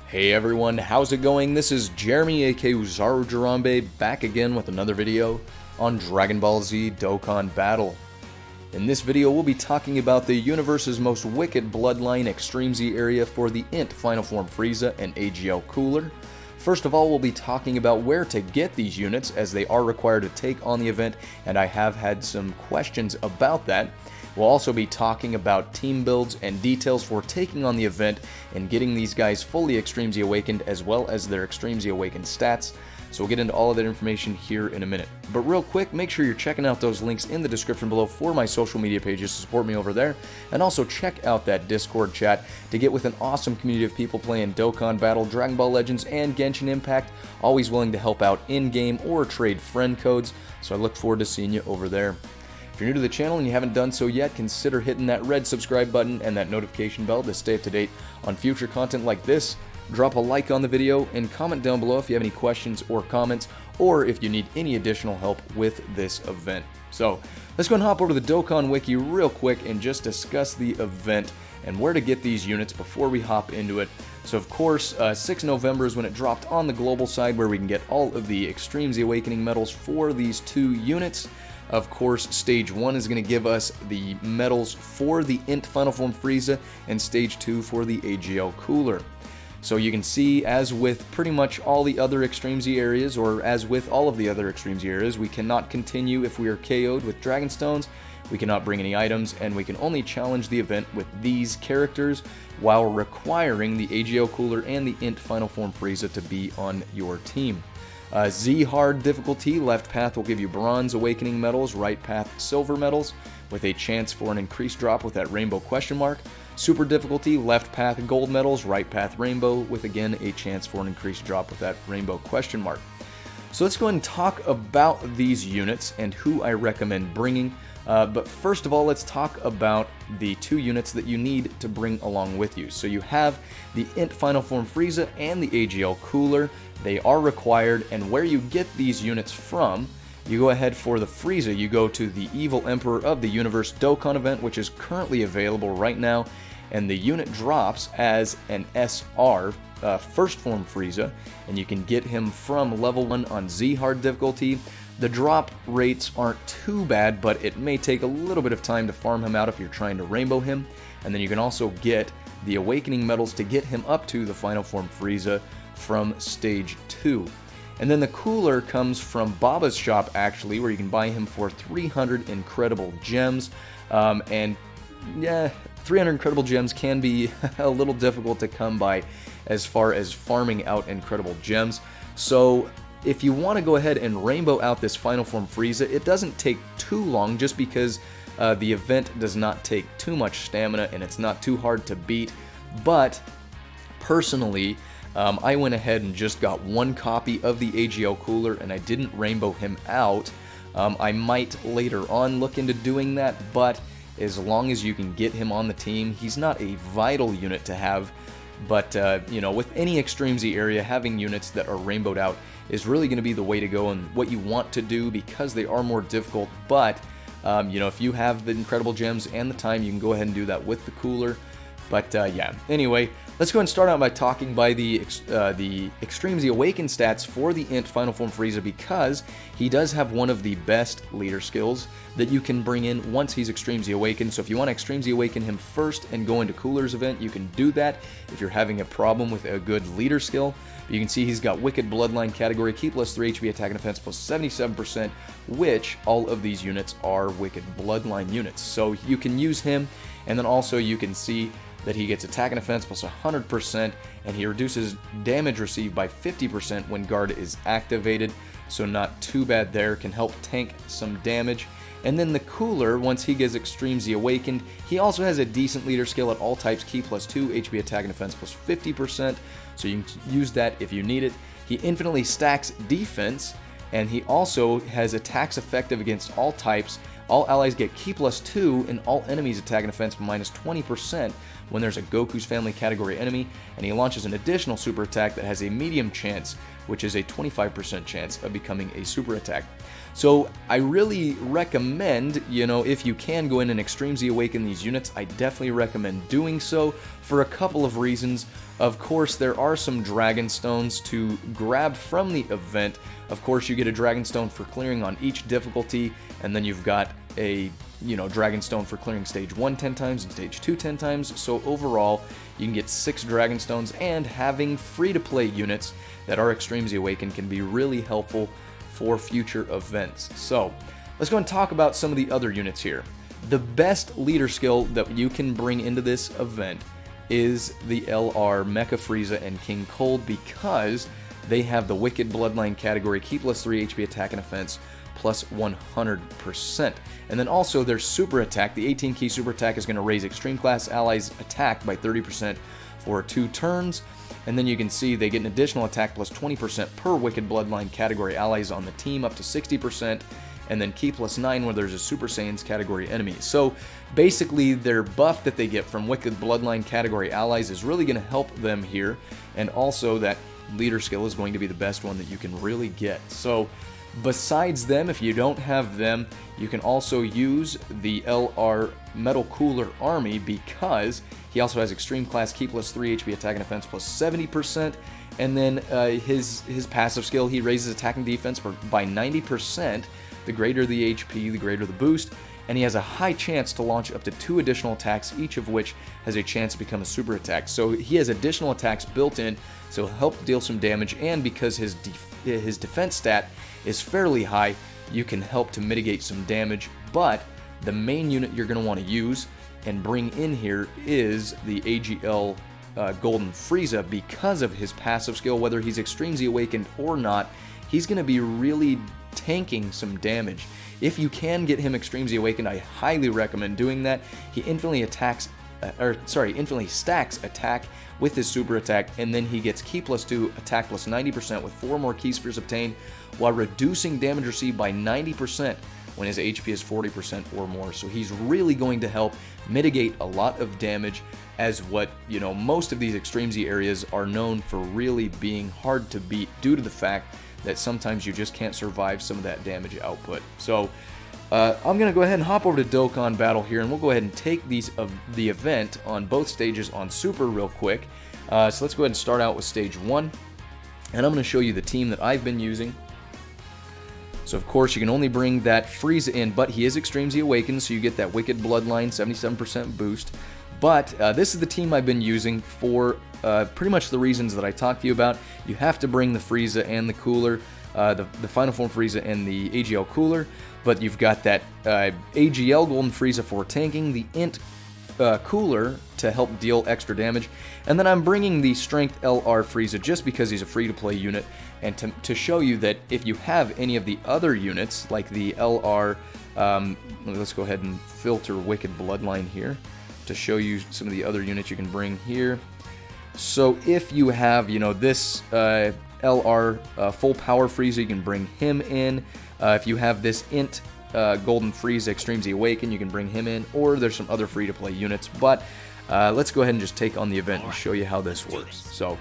Hey everyone, how's it going? This is Jeremy aka Uzaru Jarambe back again with another video on Dragon Ball Z Dokkan Battle. In this video we'll be talking about the universe's most wicked Bloodline Extreme Z area for the INT Final Form Frieza and AGL Cooler. First of all, we'll be talking about where to get these units as they are required to take on the event, and I have had some questions about that. We'll also be talking about team builds and details for taking on the event and getting these guys fully Extreme Z Awakened as well as their Extreme Z Awakened stats. So we'll get into all of that information here in a minute. But real quick, make sure you're checking out those links in the description below for my social media pages to support me over there. And also check out that Discord chat to get with an awesome community of people playing Dokkan Battle, Dragon Ball Legends, and Genshin Impact, always willing to help out in-game or trade friend codes. So I look forward to seeing you over there. If you're new to the channel and you haven't done so yet, consider hitting that red subscribe button and that notification bell to stay up to date on future content like this. Drop a like on the video and comment down below if you have any questions or comments, or if you need any additional help with this event. So let's go and hop over to the Dokkan Wiki real quick and just discuss the event and where to get these units before we hop into it. So of course, 6 November is when it dropped on the global side, where we can get all of the Extreme Z Awakening medals for these two units. Of course, Stage 1 is going to give us the medals for the INT Final Form Frieza, and Stage 2 for the AGL Cooler. So you can see, as with pretty much all the other Extreme Z areas, or as with all of the other Extreme Z areas, we cannot continue if we are KO'd with Dragon Stones, we cannot bring any items, and we can only challenge the event with these characters while requiring the AGL Cooler and the INT Final Form Frieza to be on your team. Z hard difficulty, left path will give you bronze awakening medals, right path silver medals, with a chance for an increased drop with that rainbow question mark. Super difficulty, left path gold medals, right path rainbow, with again a chance for an increased drop with that rainbow question mark. So let's go ahead and talk about these units and who I recommend bringing. But first of all, let's talk about the two units that you need to bring along with you. So you have the INT Final Form Frieza and the AGL Cooler. They are required, and where you get these units from, you go ahead for the Frieza, you go to the Evil Emperor of the Universe Dokkan event, which is currently available right now, and the unit drops as an SR, First Form Frieza, and you can get him from level 1 on Z hard difficulty. The drop rates aren't too bad, but it may take a little bit of time to farm him out if you're trying to rainbow him. And then you can also get the awakening medals to get him up to the Final Form Frieza from Stage 2. And then the cooler comes from Baba's shop, actually, where you can buy him for 300 incredible gems. And yeah, 300 incredible gems can be a little difficult to come by as far as farming out incredible gems. So if you want to go ahead and rainbow out this Final Form Frieza, it doesn't take too long, just because the event does not take too much stamina and it's not too hard to beat. But personally, I went ahead and just got one copy of the AGL Cooler and I didn't rainbow him out. I might later on look into doing that, but as long as you can get him on the team, he's not a vital unit to have. But, you know, with any Extreme Z area, having units that are rainbowed out is really going to be the way to go and what you want to do, because they are more difficult. But, you know, if you have the incredible gems and the time, you can go ahead and do that with the cooler. But, yeah, anyway, let's go ahead and start out by talking by the Extreme Z Awaken stats for the INT Final Form Frieza, because he does have one of the best leader skills that you can bring in once he's Extreme Z Awakened. So if you want to Extreme Z Awaken him first and go into Cooler's event, you can do that if you're having a problem with a good leader skill. But you can see he's got Wicked Bloodline category, key plus 3 HP attack and defense plus 77%, which all of these units are Wicked Bloodline units. So you can use him, and then also you can see that he gets attack and defense plus 100%, and he reduces damage received by 50% when guard is activated, so not too bad there, can help tank some damage. And then the cooler, once he gets Extreme Z Awakened, he also has a decent leader skill at all types, key plus 2, HP attack and defense plus 50%, so you can use that if you need it. He infinitely stacks defense, and he also has attacks effective against all types All allies get Ki +2 and all enemies attack and defense minus 20% when there's a Goku's family category enemy, and he launches an additional super attack that has a medium chance, which is a 25% chance of becoming a super attack. So I really recommend, if you can go in and Extreme Z Awaken these units, I definitely recommend doing so for a couple of reasons. Of course, there are some Dragon Stones to grab from the event. Of course, you get a Dragon Stone for clearing on each difficulty, and then you've got a Dragon Stone for clearing stage 1 10 times and stage 2 10 times. So overall, you can get 6 Dragon Stones, and having free-to-play units that are Extreme Z Awaken can be really helpful for future events. So let's go and talk about some of the other units here. The best leader skill that you can bring into this event is the LR Mecha Frieza and King Cold, because they have the Wicked Bloodline category, Ki +3 HP attack and defense plus 100%. And then also their super attack, the 18 key super attack, is going to raise extreme class allies attack by 30% for 2 turns. And then you can see they get an additional attack plus 20% per Wicked Bloodline category allies on the team, up to 60%, and then Ki +9 where there's a Super Saiyans category enemy. So basically their buff that they get from Wicked Bloodline category allies is really going to help them here, and also that leader skill is going to be the best one that you can really get. So besides them, if you don't have them, you can also use the LR Metal Cooler Army, because he also has extreme class Ki +3 HP attack and defense plus 70%, and then his passive skill, he raises attack and defense by 90%. The greater the HP, the greater the boost, and he has a high chance to launch up to 2 additional attacks, each of which has a chance to become a super attack. So he has additional attacks built in, so he'll help deal some damage, and because his defense stat is fairly high, you can help to mitigate some damage. But the main unit you're going to want to use and bring in here is the AGL Golden Frieza, because of his passive skill. Whether he's Extreme Z Awakened or not, he's going to be really tanking some damage. If you can get him Extreme Z Awakened, I highly recommend doing that. He infinitely stacks attack with his super attack, and then he gets Ki +2 attack plus 90% with 4 more Ki Spheres obtained, while reducing damage received by 90% when his HP is 40% or more. So he's really going to help mitigate a lot of damage, as what, most of these Extreme Z areas are known for really being hard to beat due to the fact that sometimes you just can't survive some of that damage output. So I'm going to go ahead and hop over to Dokkan Battle here, and we'll go ahead and take the event on both stages on Super real quick. So let's go ahead and start out with Stage 1, and I'm going to show you the team that I've been using. So of course you can only bring that Frieza in, but he is Extreme Z Awakened, so you get that Wicked Bloodline 77% boost. But this is the team I've been using for pretty much the reasons that I talked to you about. You have to bring the Frieza and the Cooler, the Final Form Frieza and the AGL Cooler, but you've got that AGL Golden Frieza for tanking, the INT Cooler to help deal extra damage, and then I'm bringing the Strength LR Frieza just because he's a free-to-play unit, and to show you that if you have any of the other units, like the LR, let's go ahead and filter Wicked Bloodline here to show you some of the other units you can bring here. So if you have, this LR full power Frieza, you can bring him in. If you have this INT Golden Frieza Extreme Z Awaken, you can bring him in, or there's some other free-to-play units. But let's go ahead and just take on the event and show you how this works. So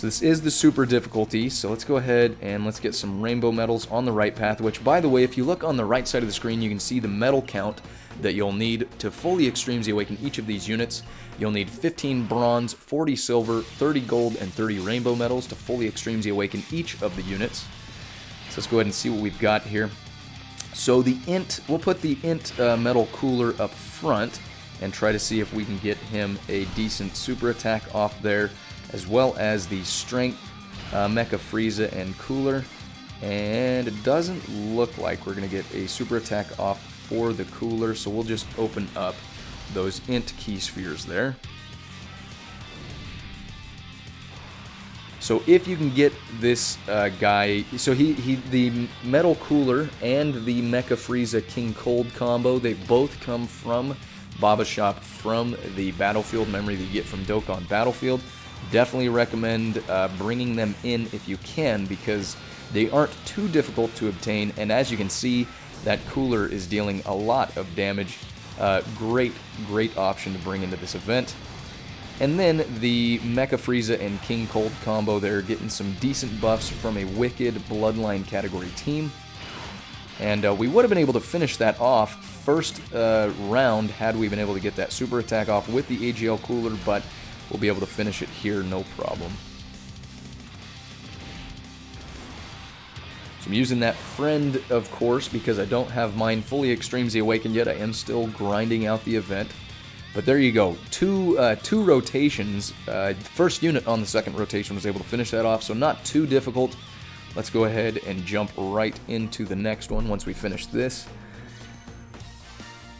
this is the super difficulty, so let's go ahead and let's get some rainbow medals on the right path, which, by the way, if you look on the right side of the screen, you can see the medal count that you'll need to fully Extreme Z Awaken each of these units. You'll need 15 bronze, 40 silver, 30 gold, and 30 rainbow medals to fully Extreme Z Awaken each of the units. So let's go ahead and see what we've got here. So the INT, we'll put the INT Metal Cooler up front and try to see if we can get him a decent super attack off there, as well as the Strength Mecha Frieza and Cooler. And it doesn't look like we're going to get a super attack off for the Cooler, so we'll just open up those INT Ki Spheres there. So if you can get this guy, so the Metal Cooler and the Mecha Frieza King Cold combo, they both come from Baba Shop, from the Battlefield memory that you get from Dokkan Battlefield. Definitely recommend bringing them in if you can, because They aren't too difficult to obtain, and as you can see, that cooler is dealing a lot of damage. Great option to bring into this event. And then the Mecha Frieza and King Cold combo there, getting some decent buffs from a wicked Bloodline category team. And we would have been able to finish that off first round had we been able to get that super attack off with the AGL cooler, but we'll be able to finish it here, no problem. So I'm using that friend, of course, because I don't have mine fully Extreme Z awakened yet. I am still grinding out the event. But there you go, two rotations. First unit on the second rotation was able to finish that off, so not too difficult. Let's go ahead and jump right into the next one once we finish this.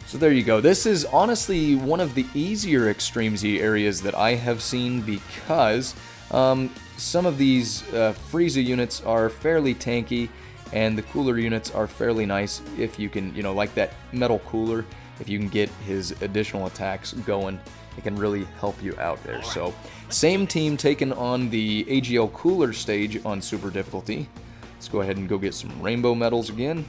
So there you go. This is honestly one of the easier Extreme Z areas that I have seen, because some of these Frieza units are fairly tanky, and the cooler units are fairly nice if you can, like that metal cooler, if you can get his additional attacks going, it can really help you out there. So, same team taking on the AGL cooler stage on super difficulty. Let's go ahead and go get some rainbow medals again.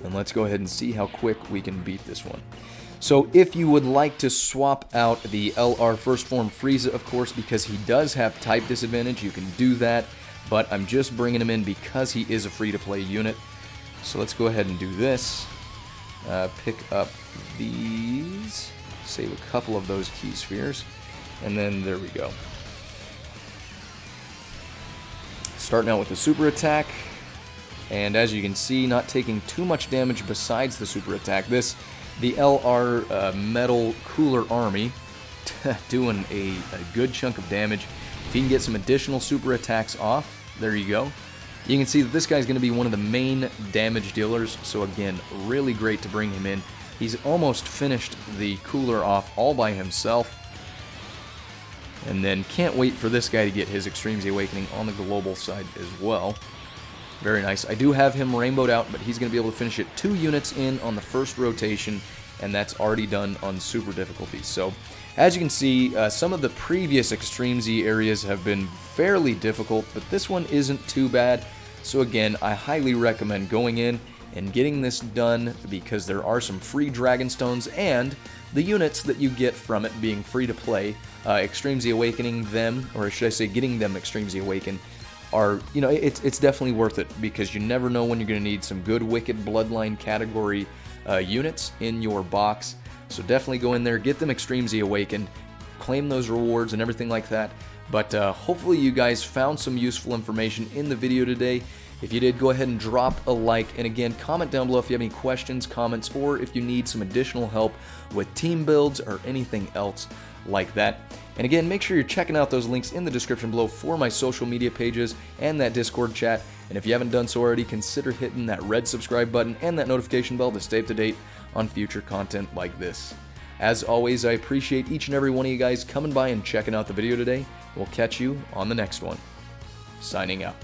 And let's go ahead and see how quick we can beat this one. So if you would like to swap out the LR First Form Frieza, of course, because he does have type disadvantage, you can do that. But I'm just bringing him in because he is a free-to-play unit. So let's go ahead and do this. Pick up these. Save a couple of those key spheres. And then there we go. Starting out with the super attack. And as you can see, not taking too much damage besides the super attack. The LR Metal Cooler Army, doing a good chunk of damage. If you can get some additional super attacks off, there you go. You can see that this guy's going to be one of the main damage dealers, so again, really great to bring him in. He's almost finished the cooler off all by himself. And then can't wait for this guy to get his Extreme Z Awakening on the global side as well. Very nice. I do have him rainbowed out, but he's going to be able to finish it 2 units in on the first rotation, and that's already done on super difficulty. So, as you can see, some of the previous Extreme Z areas have been fairly difficult, but this one isn't too bad. So again, I highly recommend going in and getting this done, because there are some free Dragon Stones, and the units that you get from it being free to play, Extreme Z Awakening them, or should I say getting them Extreme Z Awakened, are, it's definitely worth it, because you never know when you're going to need some good Wicked Bloodline category units in your box. So definitely go in there, get them Extreme Z Awakened, claim those rewards and everything like that. But hopefully you guys found some useful information in the video today. If you did, go ahead and drop a like, and again, comment down below if you have any questions, comments, or if you need some additional help with team builds or anything else like that. And again, make sure you're checking out those links in the description below for my social media pages and that Discord chat. And if you haven't done so already, consider hitting that red subscribe button and that notification bell to stay up to date on future content like this. As always, I appreciate each and every one of you guys coming by and checking out the video today. We'll catch you on the next one. Signing out.